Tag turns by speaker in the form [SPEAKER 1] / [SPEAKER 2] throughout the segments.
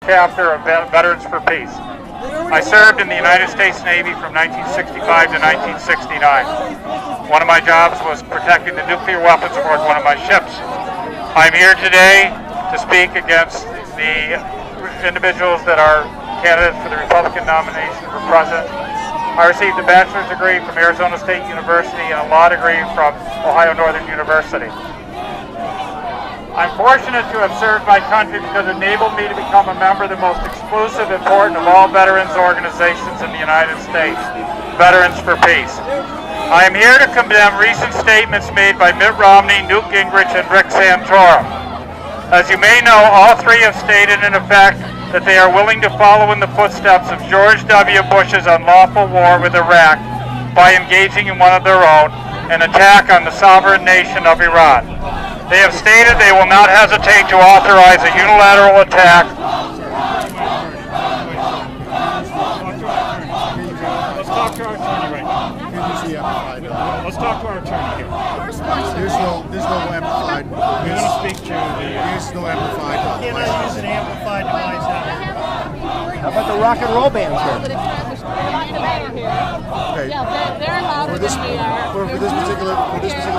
[SPEAKER 1] chapter of Veterans for Peace. I served in the United States Navy from 1965 to 1969. One of my jobs was protecting the nuclear weapons aboard one of my ships. I'm here today to speak against the individuals that are candidates for the Republican nomination for president. I received a bachelor's degree from Arizona State University and a law degree from Ohio Northern University. I'm fortunate to have served my country because it enabled me to become a member of the most exclusive, important of all veterans organizations in the United States, Veterans for Peace. I am here to condemn recent statements made by Mitt Romney, Newt Gingrich, and Rick Santorum. As you may know, all three have stated in effect that they are willing to follow in the footsteps of George W. Bush's unlawful war with Iraq by engaging in one of their own, an attack on the sovereign nation of Iran. They have stated they will not hesitate to authorize a unilateral attack.
[SPEAKER 2] Let's talk to our attorney right now. Let's talk to our attorney here.
[SPEAKER 3] There's no amplified.
[SPEAKER 2] We want to speak to the...
[SPEAKER 3] There's no amplified.
[SPEAKER 4] You cannot use an amplified device out here.
[SPEAKER 5] How about the rock and roll bands here?
[SPEAKER 3] Okay.
[SPEAKER 6] Yeah, they're allowed
[SPEAKER 3] For this particular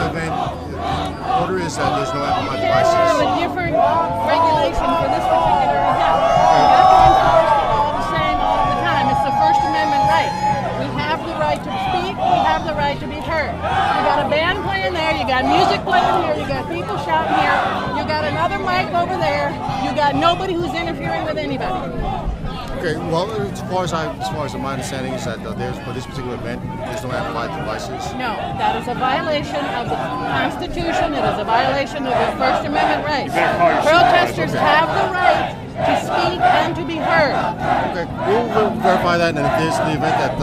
[SPEAKER 3] event, the order is that there's no amplified devices.
[SPEAKER 6] We have a different regulation for this particular event. We have to enforce all the same all the time. It's the First Amendment right. We have the right to speak. We have the right to be heard. You got a band playing there. You got music playing here. You got people shouting here. You got another mic over there. You got nobody who's interfering with anybody.
[SPEAKER 3] Okay. Well, as far as my understanding is that for this particular event, there's no amplified devices.
[SPEAKER 6] No, that is a violation of the Constitution. It is a violation of the First Amendment rights. Protesters have the right to speak and to be heard.
[SPEAKER 3] Okay, we'll verify that, and if there's the event that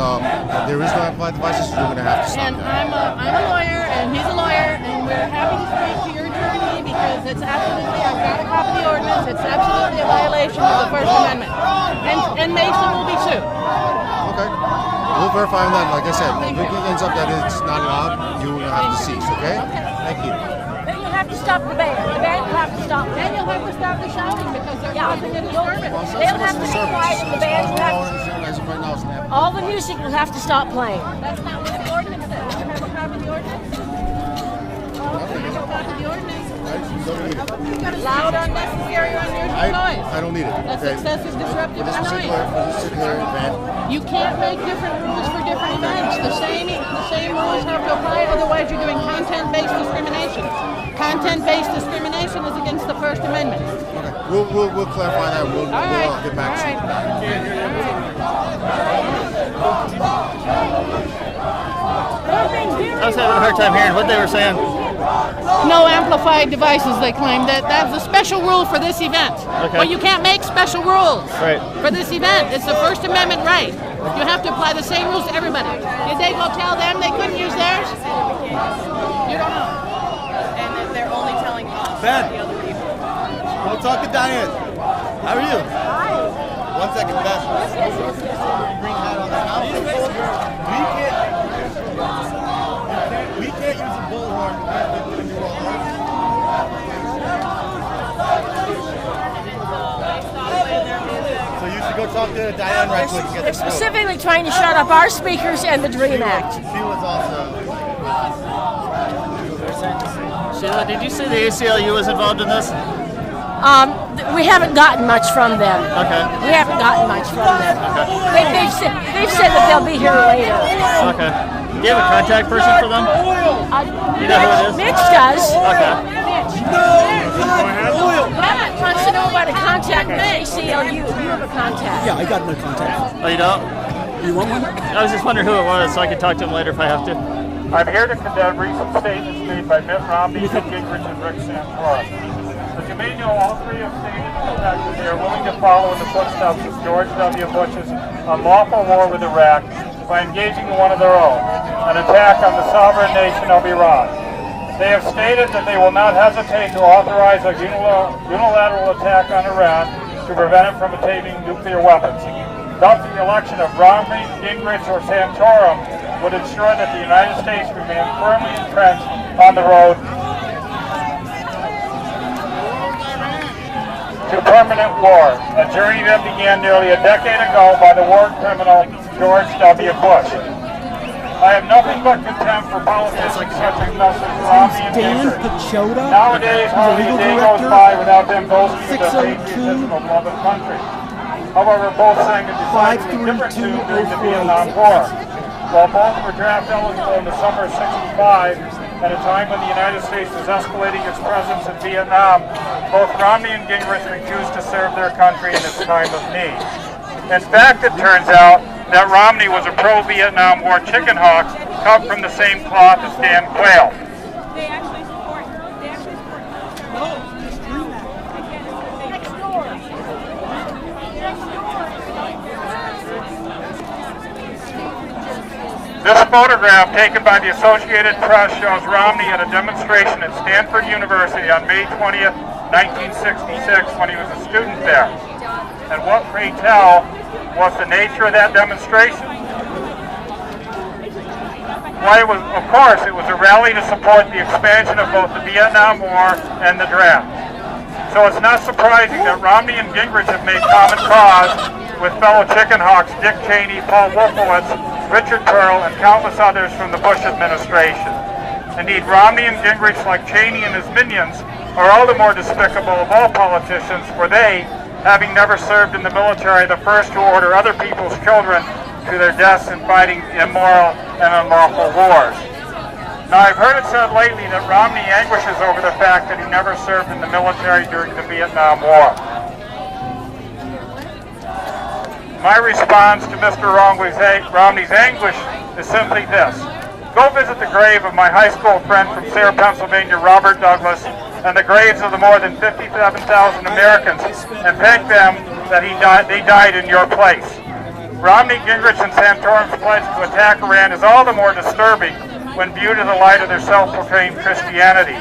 [SPEAKER 3] there is no amplified devices, you're going to have to stop
[SPEAKER 6] And
[SPEAKER 3] that.
[SPEAKER 6] I'm a lawyer, and he's a lawyer, and we're happy to speak to your attorney because it's absolutely, I've got a copy of the ordinance, it's absolutely a violation of the First Amendment. And Mesa will be sued.
[SPEAKER 3] Okay, we'll verify on that. Like I said, if it ends up that it's not allowed, you will have to cease. Okay? Thank you.
[SPEAKER 7] Then you'll have to stop the band. The band will have to stop.
[SPEAKER 6] And you'll have to stop the shouting because they're causing a disturbance.
[SPEAKER 7] They'll have to be quiet and the band will have to... All the music will have to stop playing.
[SPEAKER 6] That's not what the ordinance says. You have a copy of the ordinance? Oh, you have a copy of the ordinance? You've got a loud, unnecessary, unusual noise.
[SPEAKER 3] I don't need it.
[SPEAKER 6] That's
[SPEAKER 3] Okay.
[SPEAKER 6] excessive, disruptive
[SPEAKER 3] For this particular event,
[SPEAKER 6] You can't make different rules for different events. The same rules have to apply, otherwise you're doing content-based discrimination. Content-based discrimination is against the First Amendment.
[SPEAKER 3] okay. We'll clarify that. We'll get back to you.
[SPEAKER 4] I was having a hard time hearing what they were saying.
[SPEAKER 6] No amplified devices, they claim. That's a special rule for this event.
[SPEAKER 4] Okay.
[SPEAKER 6] Well, you can't make special rules
[SPEAKER 4] Right.
[SPEAKER 6] for this event. It's the First Amendment right. You have to apply the same rules to everybody. Did they go tell them they couldn't use theirs? You don't know.
[SPEAKER 8] And they're only telling us,
[SPEAKER 9] Ben.
[SPEAKER 8] the other people.
[SPEAKER 9] Go talk to Diane. How are you?
[SPEAKER 7] Hi.
[SPEAKER 9] 1 second, Ben. Green hat on the house. We can't use a bullhorn when you're all So you should go talk to Diane right quick and get
[SPEAKER 7] They're
[SPEAKER 9] the vote.
[SPEAKER 7] specifically trying to shut up our speakers and the DREAM Act.
[SPEAKER 9] She was also...
[SPEAKER 4] Sheila, did you say the ACLU was involved in this?
[SPEAKER 7] We haven't gotten much from them.
[SPEAKER 4] Okay.
[SPEAKER 7] We haven't gotten much from them. They've said that they'll be here later.
[SPEAKER 4] Okay. Do you have a contact person for them? You know who it is?
[SPEAKER 7] Mitch does.
[SPEAKER 4] Okay.
[SPEAKER 7] Matt wants to know about a contact with ACLU. You have a contact.
[SPEAKER 5] Yeah, I got my contact.
[SPEAKER 4] Oh, you don't?
[SPEAKER 5] You want one?
[SPEAKER 4] I was just wondering who it was so I could talk to him later if I have to.
[SPEAKER 1] I'm here to condemn recent statements made by Mitt Romney, Newt Gingrich, and Rick Santorum. As you may know, all three have stated in effect that they are willing to follow in the footsteps of George W. Bush's unlawful war with Iraq by engaging in one of their own, an attack on the sovereign nation of Iran. They have stated that they will not hesitate to authorize a unilateral attack on Iran to prevent it from attaining nuclear weapons. Thus, the election of Romney, Gingrich, or Santorum would ensure that the United States remain firmly entrenched on the road to permanent war, a journey that began nearly a decade ago by the war criminal George W. Bush. I have nothing but contempt for politicians such as Romney and Gingrich. Nowadays, hardly a day goes by without them boasting of the patriotism of mother country. However, both sang a decidedly different tune during the Vietnam War. While both were draft eligible in the summer of '65, at a time when the United States was escalating its presence in Vietnam, both Romney and Gingrich refused to serve their country in its time of need. In fact, it turns out that Romney was a pro-Vietnam War chicken hawk cut from the same cloth as Dan Quayle.
[SPEAKER 7] They actually support.
[SPEAKER 1] This photograph taken by the Associated Press shows Romney at a demonstration at Stanford University on May 20th, 1966 when he was a student there. And what, pray tell, was the nature of that demonstration? Why, it was, of course, it was a rally to support the expansion of both the Vietnam War and the draft. So it's not surprising that Romney and Gingrich have made common cause with fellow chicken hawks Dick Cheney, Paul Wolfowitz, Richard Pearl, and countless others from the Bush administration. Indeed, Romney and Gingrich, like Cheney and his minions, are all the more despicable of all politicians, for they, having never served in the military, are the first to order other people's children to their deaths in fighting immoral and unlawful wars. Now, I've heard it said lately that Romney anguishes over the fact that he never served in the military during the Vietnam War. My response to Mr. Romney's anguish is simply this. Go visit the grave of my high school friend from Sayre, Pennsylvania, Robert Douglas, and the graves of the more than 57,000 Americans, and thank them that they died in your place. Romney, Gingrich, and Santorum's pledge to attack Iran is all the more disturbing when viewed in the light of their self-proclaimed Christianity.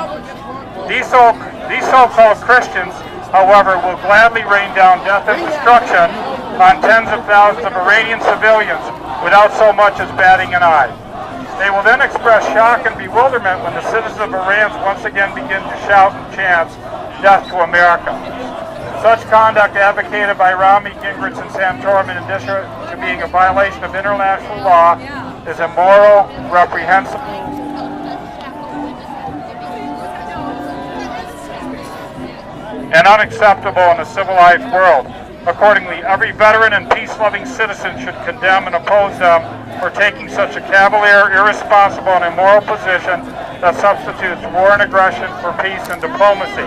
[SPEAKER 1] These so-called Christians, however, will gladly rain down death and destruction on tens of thousands of Iranian civilians without so much as batting an eye. They will then express shock and bewilderment when the citizens of Iran once again begin to shout and chant, "Death to America." Such conduct advocated by Romney, Gingrich, and Santorum, in addition to being a violation of international law, is immoral, reprehensible, and unacceptable in a civilized world. Accordingly, every veteran and peace-loving citizen should condemn and oppose them for taking such a cavalier, irresponsible, and immoral position that substitutes war and aggression for peace and diplomacy.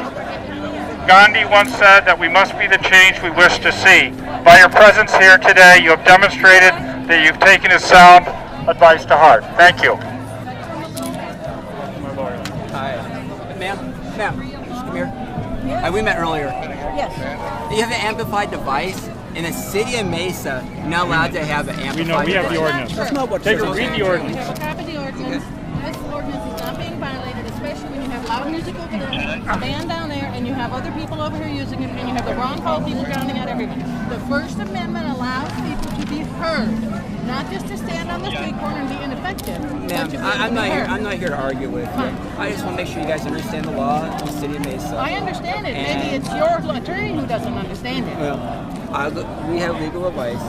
[SPEAKER 1] Gandhi once said that we must be the change we wish to see. By your presence here today, you have demonstrated that you've taken his sound advice to heart. Thank you.
[SPEAKER 5] Hi. Ma'am, come here. We met earlier.
[SPEAKER 6] Yes.
[SPEAKER 5] You have an amplified device in the city of Mesa. You're not allowed to have an amplified device.
[SPEAKER 2] We have the ordinance.
[SPEAKER 5] That's not what
[SPEAKER 2] Take a read the ordinance.
[SPEAKER 6] We have a copy of the ordinance. This ordinance is not being violated, especially when you have loud music over there, a band down there, and you have other people over here using it, and you have the wrong call people drowning out everyone. The First Amendment allows people to be heard, not just to stand on the street corner and be ineffective.
[SPEAKER 5] Ma'am, I'm not here to argue with you. I just want to make sure you guys understand the law in the city of Mesa.
[SPEAKER 6] I understand it. Maybe it's your attorney who doesn't understand it.
[SPEAKER 5] Well, we have legal advice,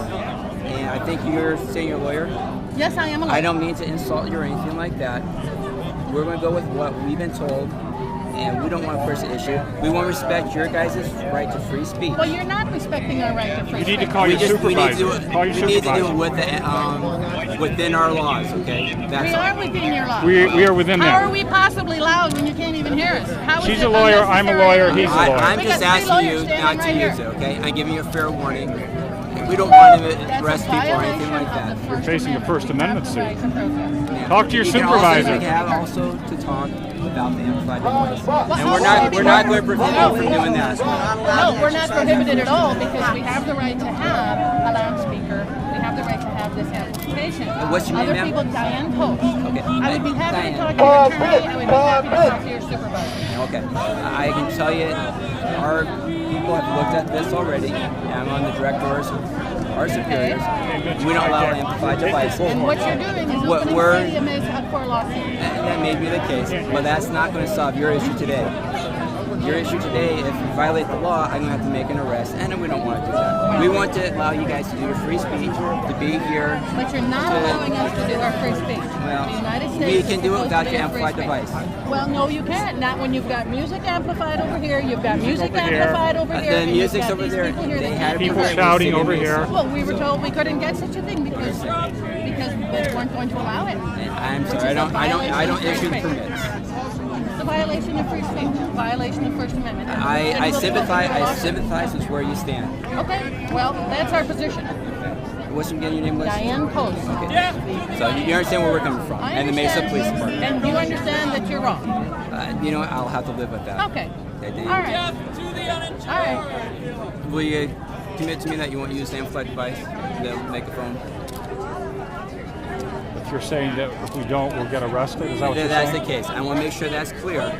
[SPEAKER 5] and I think you're saying you're a lawyer.
[SPEAKER 6] Yes, I am a lawyer.
[SPEAKER 5] I don't mean to insult you or anything like that. We're going to go with what we've been told, and we don't want to push the issue. We want to respect your guys' right to free speech.
[SPEAKER 6] Well, you're not respecting our right to free speech.
[SPEAKER 2] You need to call your supervisor.
[SPEAKER 5] We need to do it with within our laws, okay?
[SPEAKER 6] We are within your laws.
[SPEAKER 2] We are within
[SPEAKER 6] How
[SPEAKER 2] that.
[SPEAKER 6] are we possibly loud when you can't even hear us? How is
[SPEAKER 2] She's
[SPEAKER 6] it
[SPEAKER 2] a lawyer, I'm a lawyer, he's a lawyer.
[SPEAKER 5] I'm
[SPEAKER 6] We
[SPEAKER 5] just
[SPEAKER 6] got three
[SPEAKER 5] asking you
[SPEAKER 6] lawyers
[SPEAKER 5] not to
[SPEAKER 6] standing right
[SPEAKER 5] use it,
[SPEAKER 6] here.
[SPEAKER 5] okay? I'm giving you a fair warning. We don't want to
[SPEAKER 6] That's
[SPEAKER 5] arrest
[SPEAKER 6] a
[SPEAKER 5] people or
[SPEAKER 6] violation
[SPEAKER 5] anything like
[SPEAKER 6] of
[SPEAKER 5] that.
[SPEAKER 6] the
[SPEAKER 2] You're facing a First Amendment suit.
[SPEAKER 6] Right to protest.
[SPEAKER 2] Talk to your
[SPEAKER 5] You can
[SPEAKER 2] supervisor.
[SPEAKER 5] Also, we have also to talk about the amplified device.
[SPEAKER 6] Well,
[SPEAKER 5] And we're not going to prevent you from doing that.
[SPEAKER 6] No, we're not prohibited at all because we have the right to have a loudspeaker. We have the right to have this amplification.
[SPEAKER 5] What's your name,
[SPEAKER 6] Other
[SPEAKER 5] ma'am?
[SPEAKER 6] people, Diane Post.
[SPEAKER 5] Okay.
[SPEAKER 6] I would be happy to
[SPEAKER 5] Diane.
[SPEAKER 6] talk to your attorney. I would be happy to talk to your supervisor.
[SPEAKER 5] Okay. I can tell you, our people have looked at this already. And I'm on the directors of our superiors. We don't allow amplified devices.
[SPEAKER 6] And what you're doing is
[SPEAKER 5] What
[SPEAKER 6] opening
[SPEAKER 5] we're-
[SPEAKER 6] the city of Mesa up for a lawsuit.
[SPEAKER 5] That may be the case, but that's not going to solve your issue today. your issue today, if you violate the law, I'm going to have to make an arrest, and we don't want to do that. We want to allow you guys to do your free speech, to be here.
[SPEAKER 6] But you're not allowing us to do our free speech.
[SPEAKER 5] Well,
[SPEAKER 6] the United States
[SPEAKER 5] we can do it without
[SPEAKER 6] your
[SPEAKER 5] your amplified device.
[SPEAKER 6] Well, no, you can't. Not when you've got music amplified over here. You've got music amplified over here.
[SPEAKER 5] The
[SPEAKER 6] and
[SPEAKER 5] music's
[SPEAKER 6] you've got
[SPEAKER 5] over there.
[SPEAKER 6] They
[SPEAKER 5] had
[SPEAKER 2] people shouting over here.
[SPEAKER 6] Well, we were told we couldn't get such a thing because they weren't going to allow it.
[SPEAKER 5] I'm sorry, I don't issue the permits.
[SPEAKER 6] It's a violation of free speech, violation of First Amendment.
[SPEAKER 5] I sympathize with where you stand.
[SPEAKER 6] Okay, well, that's our position.
[SPEAKER 5] What's your name?
[SPEAKER 6] Diane Post.
[SPEAKER 5] Okay. So you understand where we're coming from, and the Mesa Police Department.
[SPEAKER 6] And you understand that you're wrong.
[SPEAKER 5] You know what? I'll have to live with that.
[SPEAKER 6] Okay. All right. All right.
[SPEAKER 5] Will you commit to me that you won't use the amplified device, the megaphone?
[SPEAKER 2] If you're saying that if we don't, we'll get arrested, is that what you're
[SPEAKER 5] That's
[SPEAKER 2] saying?
[SPEAKER 5] the case. I want to make sure that's clear.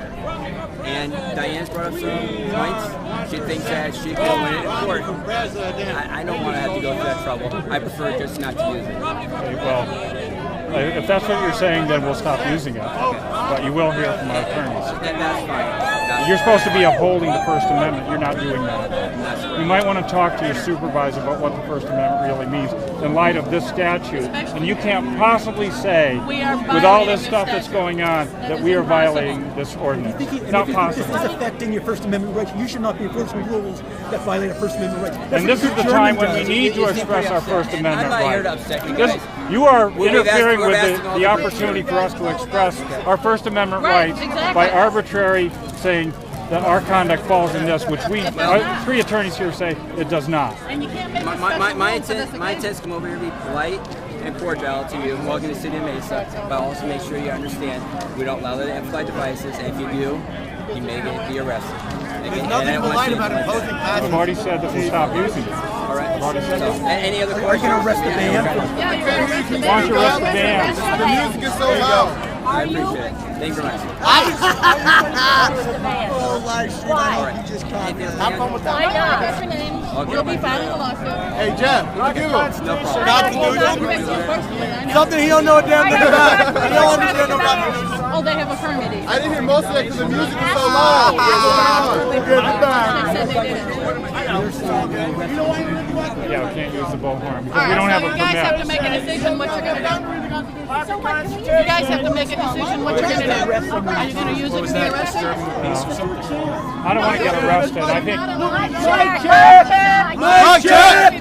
[SPEAKER 5] And Diane's brought up some points. She thinks that she can win it in court. I don't want to have to go through that trouble. I prefer just not to use it.
[SPEAKER 2] Okay, well, if that's what you're saying, then we'll stop using it. But you will hear from our attorneys.
[SPEAKER 5] That's fine.
[SPEAKER 2] You're supposed to be upholding the First Amendment. You're not doing that. You might want to talk to your supervisor about what the First Amendment really means in light of this statute. And you can't possibly say, with all this stuff that's going on, that we are violating this ordinance. Not possible.
[SPEAKER 10] If this is affecting your First Amendment rights, you should not be enforcing rules that violate a First Amendment rights.
[SPEAKER 2] And this is the time when we need to express our First Amendment rights. You are interfering with the opportunity for us to express our First Amendment rights by arbitrary saying that our conduct falls in this, which we, three attorneys here say it does not.
[SPEAKER 6] And you can't make
[SPEAKER 5] my intent is to come over here to be polite and cordial to you, welcome to the city of Mesa, but also make sure you understand we don't allow the amplified devices, and if you do, you may be arrested.
[SPEAKER 9] There's nothing polite about imposing passion.
[SPEAKER 2] I've already said that we'll stop using it.
[SPEAKER 5] All right.
[SPEAKER 2] I've already said that.
[SPEAKER 5] Any other questions?
[SPEAKER 10] Are you going to arrest the band?
[SPEAKER 6] Yeah, you're arrested.
[SPEAKER 2] Why don't you arrest the band?
[SPEAKER 9] The music is so loud.
[SPEAKER 5] I appreciate it. Thank you very much.
[SPEAKER 10] Oh, live stream.
[SPEAKER 5] All right.
[SPEAKER 10] You just caught me.
[SPEAKER 6] Why not? What's your name? You'll be filing a lawsuit.
[SPEAKER 9] Hey, Jeff, what do you do?
[SPEAKER 5] No problem.
[SPEAKER 9] Something he don't know a damn thing about. He don't understand no rap music.
[SPEAKER 6] Oh, they have a permit.
[SPEAKER 9] I didn't hear most of it because the music was so loud.
[SPEAKER 6] They said they didn't.
[SPEAKER 2] Yeah, we can't use the bullhorn because
[SPEAKER 6] All
[SPEAKER 2] we
[SPEAKER 6] right,
[SPEAKER 2] don't have a
[SPEAKER 6] so you guys have to
[SPEAKER 2] permit.
[SPEAKER 6] make a decision what you're going to do. You guys have to make a decision what you're going to do. Are you going to use it to be arrested?
[SPEAKER 2] I don't want to get arrested. I think.
[SPEAKER 6] Mike check!
[SPEAKER 9] Mike check!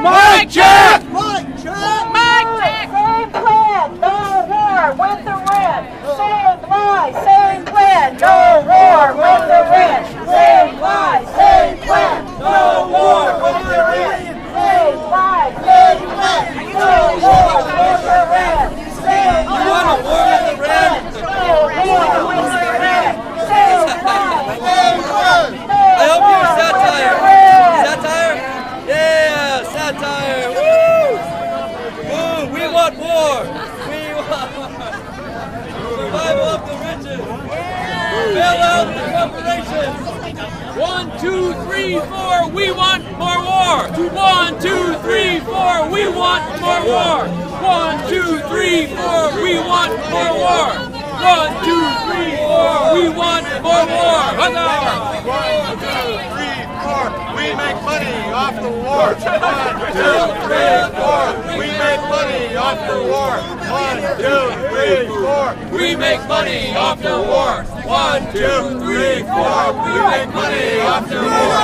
[SPEAKER 6] Mike check!
[SPEAKER 9] Mike check!
[SPEAKER 6] Mike check!
[SPEAKER 7] Same plan, no war with the red. Same lie, same plan, no war with the red. Same lie, same plan, no war with the red. Same lie, same plan, no war with the red. Same lie, same plan, no war with the red. Same lie, same plan,
[SPEAKER 5] I hope you're satire. Satire? Yeah, satire. Woo! Woo! We want war. We want survival of the riches. Bail out the corporations. 1, 2, 3, 4. We want more war. 1, 2, 3, 4. We want more war. 1, 2, 3, 4. We want more war. 1, 2, 3, 4. We want more war.
[SPEAKER 9] 1, 2, 3, 4. We make money off the war. 1, 2, 3, 4. We make money off the war. 1, 2, 3, 4. We make money off the war. 1, 2, 3, 4. We make money off the war.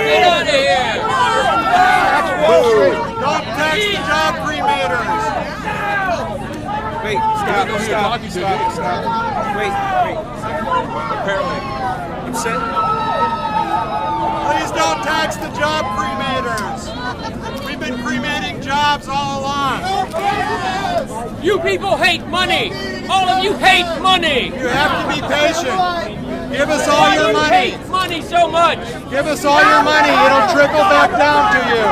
[SPEAKER 5] Get out of here!
[SPEAKER 9] Don't tax the job creators.
[SPEAKER 5] Wait, stop. Wait. Apparently. I'm sitting.
[SPEAKER 9] Please don't tax the job creators. We've been cremating jobs all along.
[SPEAKER 5] You people hate money! All of you hate money!
[SPEAKER 9] You have to be patient. Give us all your money.
[SPEAKER 5] Hate money so much!
[SPEAKER 9] Give us all your money. It'll trickle back down to you.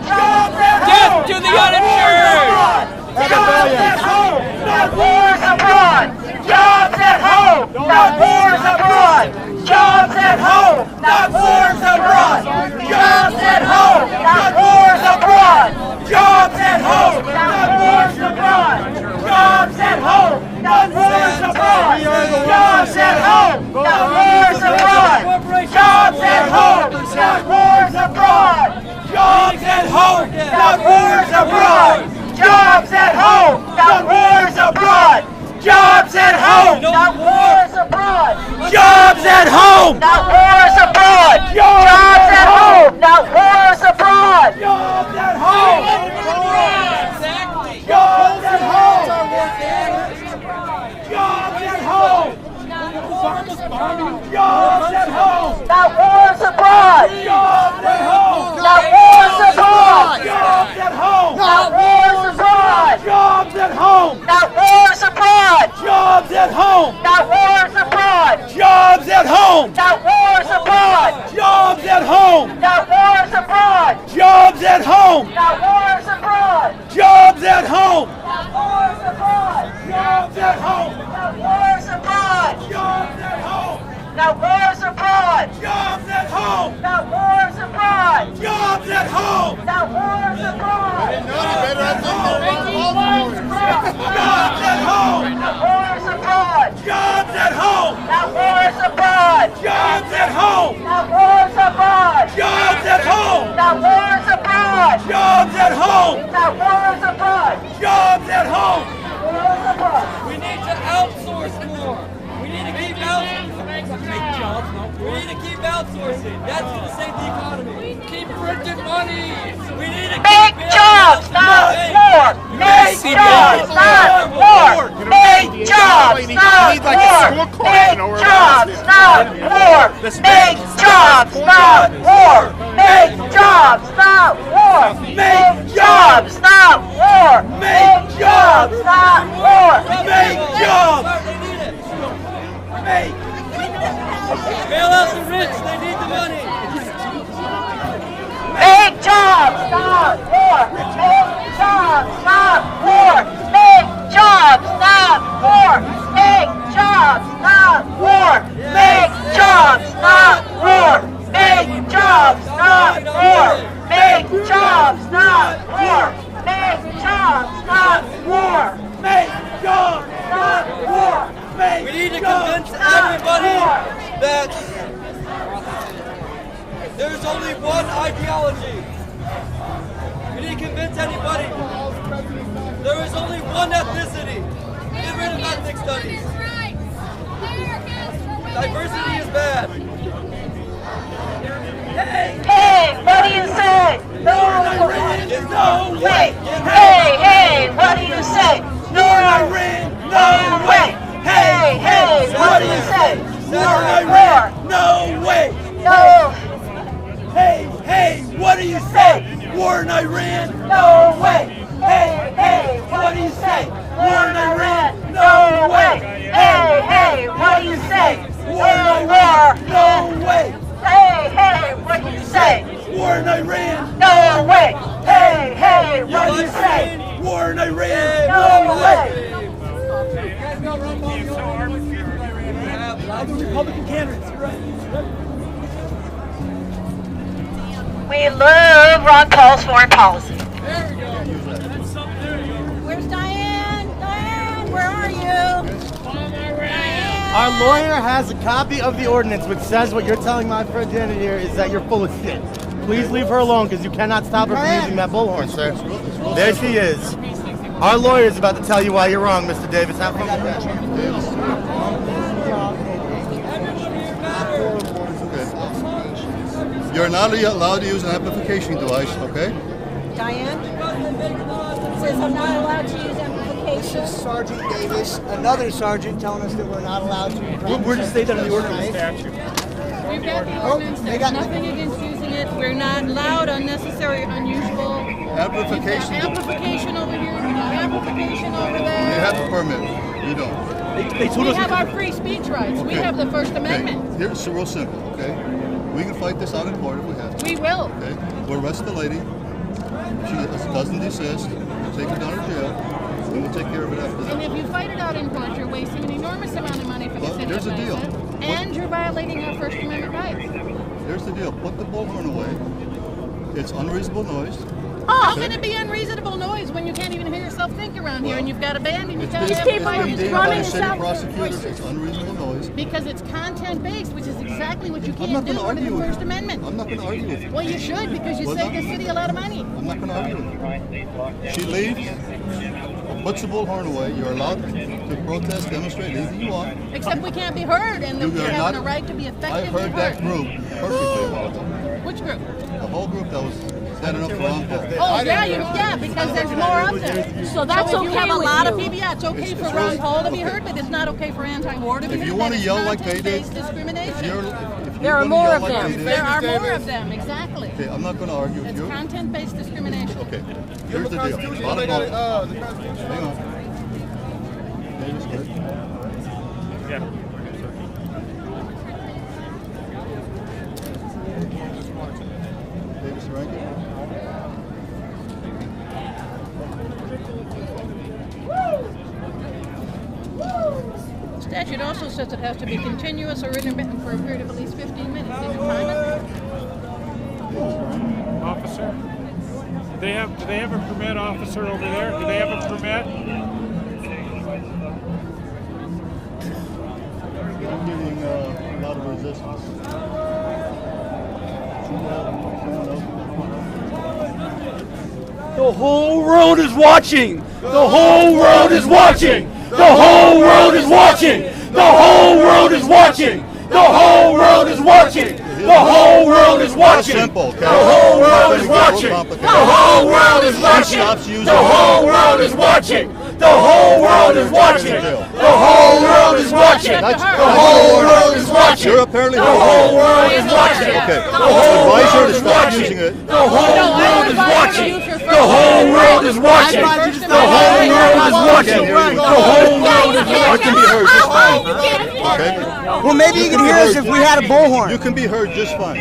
[SPEAKER 5] Death to the uninsured!
[SPEAKER 9] Have a billion.
[SPEAKER 7] not wars abroad. Jobs at home, not wars abroad. Jobs at home, not wars abroad. Jobs at home, not wars abroad. Jobs at home, not wars abroad.
[SPEAKER 5] Jobs at home!
[SPEAKER 7] Not wars abroad!
[SPEAKER 5] Jobs at home!
[SPEAKER 7] Not wars abroad! Jobs at home! Not wars abroad!
[SPEAKER 5] Jobs at home!
[SPEAKER 8] Exactly.
[SPEAKER 5] Jobs at home! Jobs at home! Jobs at home!
[SPEAKER 7] Not wars abroad!
[SPEAKER 5] Jobs at home!
[SPEAKER 7] Not wars abroad!
[SPEAKER 5] Jobs at home!
[SPEAKER 7] Not wars abroad!
[SPEAKER 5] Jobs at home!
[SPEAKER 7] Not wars abroad!
[SPEAKER 5] Jobs at home!
[SPEAKER 7] Not wars abroad!
[SPEAKER 5] Jobs at home!
[SPEAKER 7] Not wars abroad!
[SPEAKER 5] Jobs at home!
[SPEAKER 7] Not wars abroad!
[SPEAKER 5] Jobs at home!
[SPEAKER 7] Not wars abroad!
[SPEAKER 5] Jobs at home!
[SPEAKER 7] Not wars abroad!
[SPEAKER 5] Jobs at home!
[SPEAKER 7] Not wars abroad!
[SPEAKER 5] Jobs at home!
[SPEAKER 7] Not wars abroad!
[SPEAKER 5] Jobs at home!
[SPEAKER 7] Not wars abroad!
[SPEAKER 5] Jobs at home!
[SPEAKER 7] Not wars abroad!
[SPEAKER 5] Jobs at home!
[SPEAKER 7] Not wars abroad!
[SPEAKER 5] Jobs at home!
[SPEAKER 7] Not wars abroad!
[SPEAKER 5] Jobs at home!
[SPEAKER 7] Not wars abroad!
[SPEAKER 5] Jobs at home!
[SPEAKER 7] Not wars abroad!
[SPEAKER 5] Jobs at home!
[SPEAKER 7] Not wars abroad!
[SPEAKER 5] Jobs at home!
[SPEAKER 7] Wars abroad!
[SPEAKER 5] We need to outsource more. We need to keep outsourcing. We need to keep outsourcing. That's going to save the economy. Keep printing money. We need to
[SPEAKER 7] Make jobs, not war! Make jobs, not war! Make jobs, not war! Make jobs, not war! Make jobs, not war! Make jobs, not war! Make jobs, not war! Make jobs, not war!
[SPEAKER 5] Make jobs. Make. Bail out the rich. They need the money.
[SPEAKER 7] Make jobs, not war! Make jobs, not war! Make jobs, not war! Make jobs, not war! Make jobs, not war! Make jobs, not war! Make jobs, not war! Make jobs, not war!
[SPEAKER 5] Make jobs.
[SPEAKER 7] Not war!
[SPEAKER 5] We need to convince everybody that there's only one ideology. We need to convince anybody there is only one ethnicity. Get rid of ethnic studies. Diversity is bad.
[SPEAKER 7] Hey, what do you say? No way! Hey, what do you say? No way! Hey, what do you say?
[SPEAKER 5] War in Iran. No way.
[SPEAKER 7] No,
[SPEAKER 5] Hey, what do you say? War in Iran.
[SPEAKER 7] no way! Hey, what do you say? War in Iran? No way! Hey, what do you say?
[SPEAKER 5] War in Iran. No way.
[SPEAKER 7] Hey, what do you say?
[SPEAKER 5] War in Iran.
[SPEAKER 7] No way! Hey, what do you say?
[SPEAKER 5] War in Iran.
[SPEAKER 7] No way!
[SPEAKER 10] All the Republican candidates, you're right.
[SPEAKER 7] We love Ron Paul's foreign policy.
[SPEAKER 6] Where's Diane? Diane, where are you? Diane.
[SPEAKER 11] Our lawyer has a copy of the ordinance which says what you're telling my friend Janet here is that you're full of shit. Please leave her alone because you cannot stop her from using that bullhorn, sir. There she is. Our lawyer is about to tell you why you're wrong, Mr. Davis. Have fun with that.
[SPEAKER 3] You're not allowed to use an amplification device, okay?
[SPEAKER 6] Diane says I'm not allowed to use amplification.
[SPEAKER 11] Sergeant Davis, another sergeant telling us that we're not allowed to.
[SPEAKER 10] Where does it say that in the ordinance?
[SPEAKER 6] We've got the ordinance. There's nothing against using it. We're not allowed unnecessary, unusual.
[SPEAKER 3] Amplification.
[SPEAKER 6] Amplification over here. Amplification over there.
[SPEAKER 3] You have a permit. You don't.
[SPEAKER 10] They told
[SPEAKER 6] We
[SPEAKER 10] us
[SPEAKER 6] have our free speech rights. We have the First Amendment.
[SPEAKER 3] Okay. Here's real simple, okay? We can fight this out in court if we have to.
[SPEAKER 6] We will.
[SPEAKER 3] Okay? We'll arrest the lady. If she doesn't desist, we'll take her down to jail, and we'll take care of it after
[SPEAKER 6] And
[SPEAKER 3] that.
[SPEAKER 6] if you fight it out in court, you're wasting an enormous amount of money for the
[SPEAKER 3] Well,
[SPEAKER 6] city
[SPEAKER 3] there's
[SPEAKER 6] of
[SPEAKER 3] a deal.
[SPEAKER 6] Mesa, and you're violating our First Amendment rights.
[SPEAKER 3] Here's the deal. Put the bullhorn away. It's unreasonable noise.
[SPEAKER 6] How can it be unreasonable noise when you can't even hear yourself think around here and you've got a band and you've got
[SPEAKER 3] It's
[SPEAKER 6] everybody
[SPEAKER 3] been
[SPEAKER 6] just
[SPEAKER 3] deemed by
[SPEAKER 6] running
[SPEAKER 3] the
[SPEAKER 6] and
[SPEAKER 3] city
[SPEAKER 6] shouting
[SPEAKER 3] prosecutors.
[SPEAKER 6] voices?
[SPEAKER 3] It's unreasonable noise.
[SPEAKER 6] Because it's content-based, which is exactly what you
[SPEAKER 3] I'm
[SPEAKER 6] can't
[SPEAKER 3] not
[SPEAKER 6] do
[SPEAKER 3] going to
[SPEAKER 6] under
[SPEAKER 3] argue
[SPEAKER 6] the
[SPEAKER 3] with
[SPEAKER 6] First
[SPEAKER 3] you.
[SPEAKER 6] Amendment.
[SPEAKER 3] I'm not going to argue with you.
[SPEAKER 6] Well, you should, because you
[SPEAKER 3] Well,
[SPEAKER 6] save
[SPEAKER 3] no.
[SPEAKER 6] the city a lot of money.
[SPEAKER 3] I'm not going to argue with you. She leaves. puts the bullhorn away. You're allowed to protest, demonstrate, anything you want.
[SPEAKER 6] Except we can't be heard, and we're having a right to be effectively
[SPEAKER 3] I've heard that group perfectly well.
[SPEAKER 6] Which group?
[SPEAKER 3] The whole group that was standing up for Ron Paul.
[SPEAKER 6] Oh, yeah, because there's more of them. So that's okay. If you have a lot of people, yeah, it's okay for Ron Paul to be heard, but it's not okay for anti-war to be heard.
[SPEAKER 3] If you want to yell like they did,
[SPEAKER 6] there are more of them. There are more of them, exactly.
[SPEAKER 3] Okay, I'm not going to argue with you.
[SPEAKER 6] It's content-based discrimination.
[SPEAKER 3] Okay, here's the deal. Bottom line. Hang on. Davis, good.
[SPEAKER 2] Yeah.
[SPEAKER 3] Davis, ranking.
[SPEAKER 6] Statute also says it has to be continuous or intermittent for a period of at least 15 minutes. Did you time it?
[SPEAKER 2] Officer? Do they have a permit, officer, over there? Do they have a permit?
[SPEAKER 3] I'm getting a lot of resistance.
[SPEAKER 10] The whole world is watching! The whole world is watching! The whole world is watching! The whole world is watching! The whole world is watching! The whole world is watching! The whole world is watching! The whole world is watching! The whole world is watching! The whole world is watching! The whole world is watching! The whole world is watching!
[SPEAKER 3] You're apparently
[SPEAKER 10] the whole world is watching!
[SPEAKER 3] Okay.
[SPEAKER 10] The whole world is watching! The whole world is watching! The whole world is watching! The whole world is watching! The whole world is watching!
[SPEAKER 3] I can be heard just fine. Okay.
[SPEAKER 12] Well, maybe you can hear us if we had a bullhorn.
[SPEAKER 3] You can be heard just fine.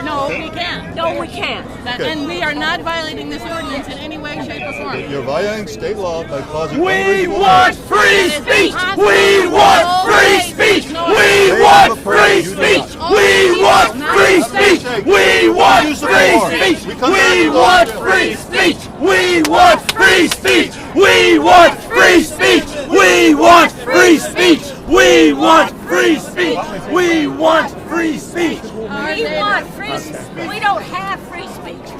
[SPEAKER 6] No, we can't. No, we can't. And we are not violating this ordinance in any way, shape, or form.
[SPEAKER 3] You're violating state law by causing
[SPEAKER 10] We want free speech! We want free speech! We want free speech! We want free speech! We want free speech! We want free speech! We want free speech! We want free speech! We want free speech! We want free speech! We want free speech!
[SPEAKER 13] We want free speech. We don't have free speech.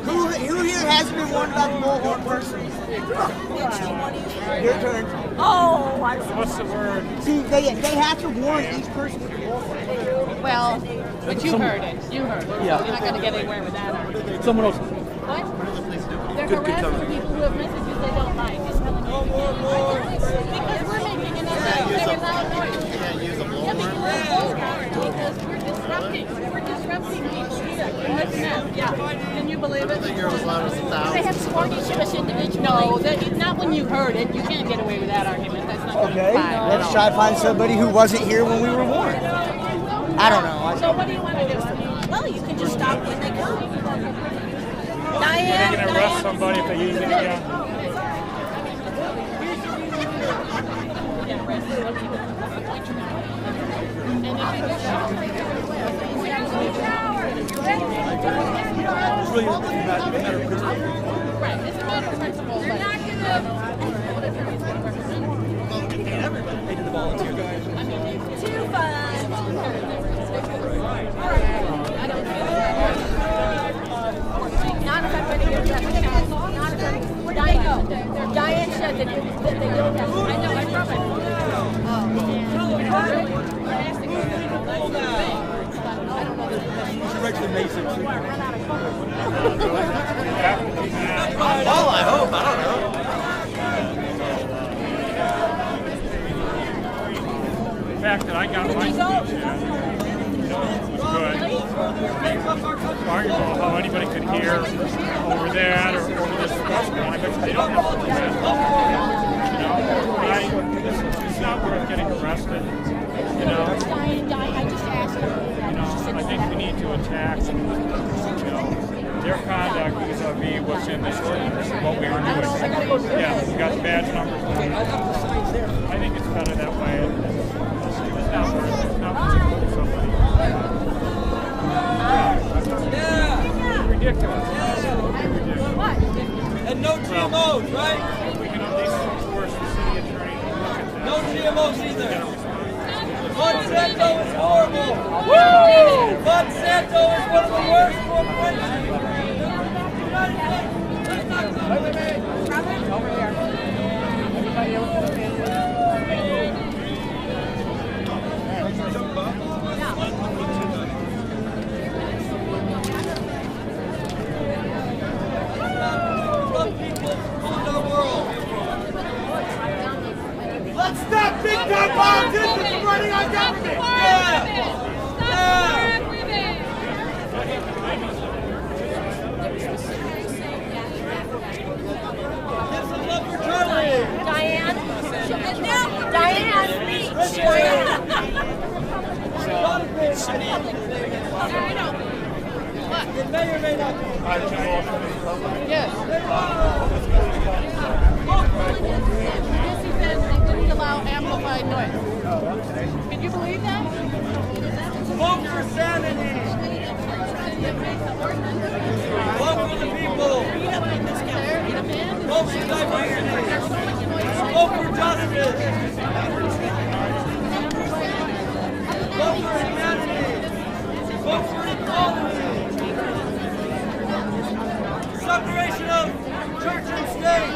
[SPEAKER 12] Who here hasn't been warned about the bullhorn person? Your turn.
[SPEAKER 13] Oh,
[SPEAKER 2] what's the word?
[SPEAKER 12] See, they have to warn each person.
[SPEAKER 6] Well, but you heard it. You heard it.
[SPEAKER 10] Yeah.
[SPEAKER 6] You're not going to get anywhere with that.
[SPEAKER 10] Someone else.
[SPEAKER 6] What? They're harassing people who have messages they don't like. Just telling them because we're making another very loud noise. Yeah, but you won't vote because we're disrupting. We're disrupting people here. Yeah. Can you believe it?
[SPEAKER 13] They have sworn each of us individually.
[SPEAKER 6] No, not when you heard it. You can't get away with that argument. That's not
[SPEAKER 12] Okay, let's try to find somebody who wasn't here when we were warned. I don't know.
[SPEAKER 6] So what do you want to do?
[SPEAKER 13] Well, you can just stop when they come.
[SPEAKER 2] They're going to arrest somebody if they use it again.
[SPEAKER 6] Right, it's a matter of principle. They're not going to.
[SPEAKER 10] They did the volunteer guys.
[SPEAKER 13] Too fun. Diane said that they don't have. I know, I promise.
[SPEAKER 10] She writes the Mesa.
[SPEAKER 11] Well, I hope. I don't know.
[SPEAKER 2] The fact that I got my speech in, was good. Arguing about how anybody could hear over that or over this discussion, I bet they don't have to do that. It's not worth getting arrested.
[SPEAKER 13] I just asked her.
[SPEAKER 2] I think we need to attack their conduct vis-a-vis what's in this ordinance and what we are doing. Yeah, we got the badge numbers. I think it's better that way. It's not worth it. It's not worth it for somebody. Ridiculous.
[SPEAKER 6] What?
[SPEAKER 5] And no GMOs, right?
[SPEAKER 2] We can at least force the city attorney to look at that.
[SPEAKER 5] No GMOs either. Monsanto is horrible.
[SPEAKER 6] Woo!
[SPEAKER 5] Monsanto is one of the worst corporations.
[SPEAKER 6] over here. Everybody else is
[SPEAKER 10] Let's stop big time politicians from running our government!
[SPEAKER 13] Diane. Diane.
[SPEAKER 5] It may or may not be.
[SPEAKER 6] Yes. This event, they didn't allow amplified noise. Can you believe that?
[SPEAKER 5] Vote for sanity. Vote for the people. Vote for diversity. Vote for justice. Vote for humanity. Vote for equality. Separation of church and state.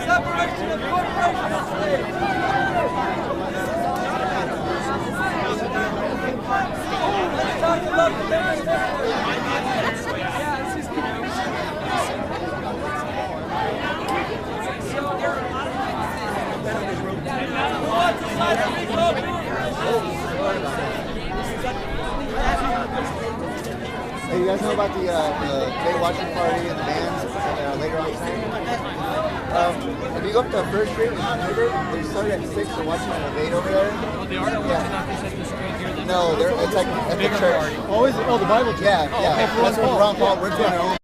[SPEAKER 5] Separation of corporation and state. Let's talk about the
[SPEAKER 12] Hey, you guys know about the day watching party and the bands later on tonight? If you go up to First Street, they started at 6 and watching an evade over there.
[SPEAKER 4] Oh, they are watching out this at the street here.
[SPEAKER 12] No, it's like at the church.
[SPEAKER 11] Oh, is it? Oh, the Bible church.
[SPEAKER 12] Yeah, yeah.
[SPEAKER 11] Okay,
[SPEAKER 12] That's what Ron Paul, we're doing our own.